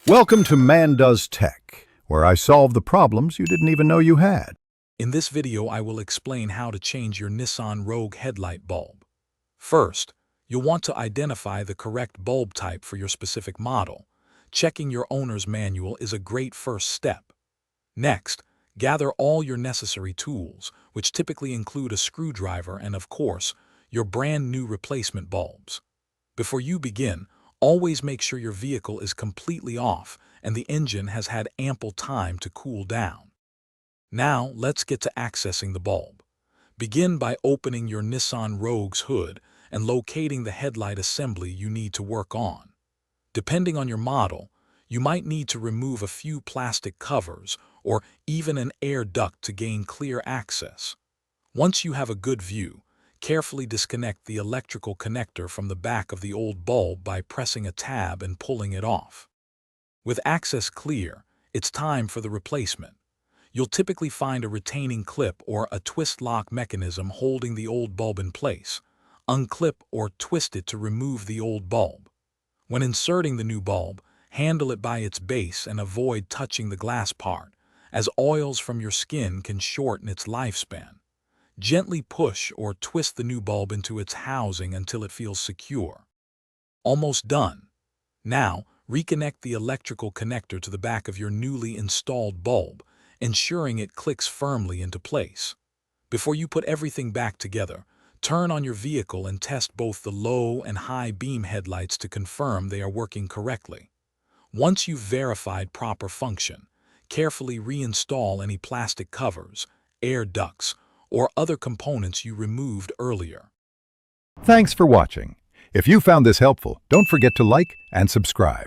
Welcome to Man Does Tech, where I solve the problems you didn't even know you had. In this video, I will explain how to change your Nissan Rogue headlight bulb. First, you'll want to identify the correct bulb type for your specific model. Checking your owner's manual is a great first step. Next, gather all your necessary tools, which typically include a screwdriver and, of course, your brand new replacement bulbs. Before you begin, always make sure your vehicle is completely off and the engine has had ample time to cool down. Now, let's get to accessing the bulb. Begin by opening your Nissan Rogue's hood and locating the headlight assembly you need to work on. Depending on your model, you might need to remove a few plastic covers or even an air duct to gain clear access. Once you have a good view, carefully disconnect the electrical connector from the back of the old bulb by pressing a tab and pulling it off. With access clear, it's time for the replacement. You'll typically find a retaining clip or a twist lock mechanism holding the old bulb in place. Unclip or twist it to remove the old bulb. When inserting the new bulb, handle it by its base and avoid touching the glass part, as oils from your skin can shorten its lifespan. Gently push or twist the new bulb into its housing until it feels secure. Almost done. Now, reconnect the electrical connector to the back of your newly installed bulb, ensuring it clicks firmly into place. Before you put everything back together, turn on your vehicle and test both the low and high beam headlights to confirm they are working correctly. Once you've verified proper function, carefully reinstall any plastic covers, air ducts, or other components you removed earlier. Thanks for watching. If you found this helpful, don't forget to like and subscribe.